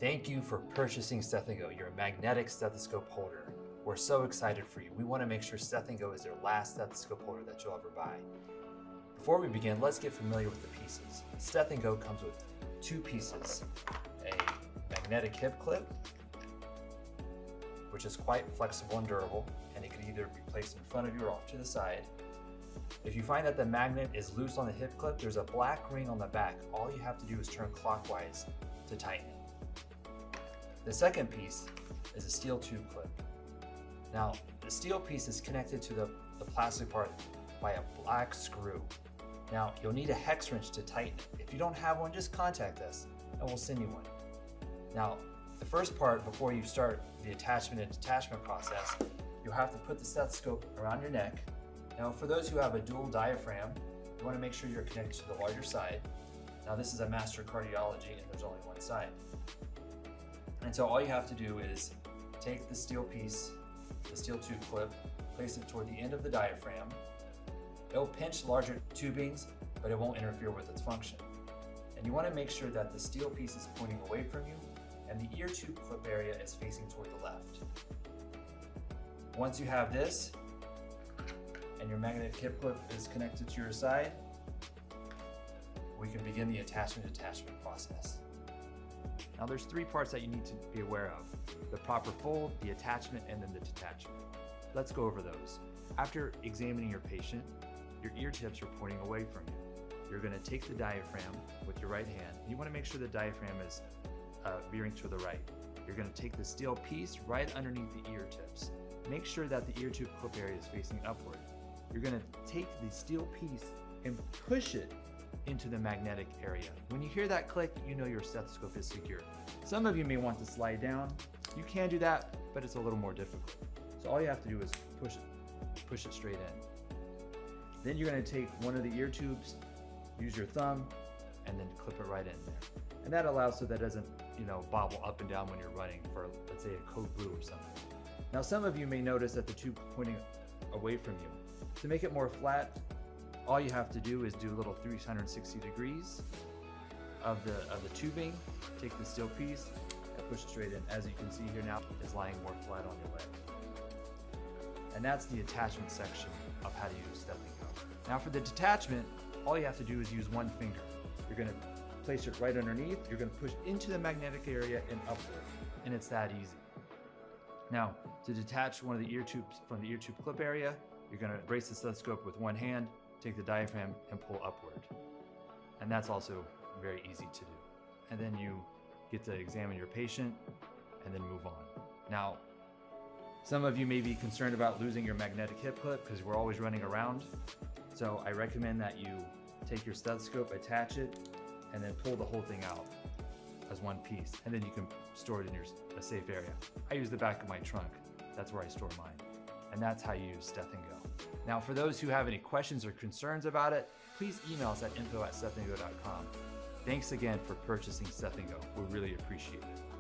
Thank you for purchasing Steth N Go, your magnetic stethoscope holder. We're so excited for you. We want to make sure Steth N Go is your last stethoscope holder that you'll ever buy. Before we begin, let's get familiar with the pieces. Steth N Go comes with two pieces, a magnetic hip clip, which is quite flexible and durable, and it can either be placed in front of you or off to the side. If you find that the magnet is loose on the hip clip, there's a black ring on the back. All you have to do is turn clockwise to tighten it. The second piece is a steel tube clip. Now, the steel piece is connected to the plastic part by a black screw. Now, you'll need a hex wrench to tighten it. If you don't have one, just contact us and we'll send you one. Now, the first part, before you start the attachment and detachment process, you'll have to put the stethoscope around your neck. Now, for those who have a dual diaphragm, you want to make sure you're connected to the larger side. Now, this is a master cardiology and there's only one side. And so all you have to do is take the steel piece, the steel tube clip, place it toward the end of the diaphragm. It'll pinch larger tubings, but it won't interfere with its function. And you want to make sure that the steel piece is pointing away from you and the ear tube clip area is facing toward the left. Once you have this, and your magnetic hip clip is connected to your side, we can begin the attachment process. Now there's three parts that you need to be aware of: the proper fold, the attachment, and then the detachment. Let's go over those. After examining your patient, your ear tips are pointing away from you. You're going to take the diaphragm with your right hand. You want to make sure the diaphragm is veering to the right. You're going to take the steel piece right underneath the ear tips. Make sure that the ear tube clip area is facing upward. You're going to take the steel piece and push it into the magnetic area. When you hear that click, you know your stethoscope is secure. Some of you may want to slide down. You can do that, but it's a little more difficult. So all you have to do is push it straight in. Then you're going to take one of the ear tubes, use your thumb, and then clip it right in there. And that allows so that it doesn't, bobble up and down when you're running for, let's say, a code blue or something. Now, some of you may notice that the tube pointing away from you. To make it more flat, all you have to do is do a little 360 degrees of the tubing. Take the steel piece and push it straight in. As you can see here now, it's lying more flat on your leg. And that's the attachment section of how to use Steth N Go. Now for the detachment, all you have to do is use one finger. You're going to place it right underneath. You're going to push into the magnetic area and upward, and it's that easy. Now, to detach one of the ear tubes from the ear tube clip area, you're going to brace the stethoscope with one hand, take the diaphragm and pull upward. And that's also very easy to do. And then you get to examine your patient and then move on. Now, some of you may be concerned about losing your magnetic hip clip because we're always running around. So I recommend that you take your stethoscope, attach it, and then pull the whole thing out as one piece. And then you can store it in a safe area. I use the back of my trunk. That's where I store mine. And that's how you use Steth N Go. Now, for those who have any questions or concerns about it, please email us at info@stethnngo.com. Thanks again for purchasing Steth N Go. We really appreciate it.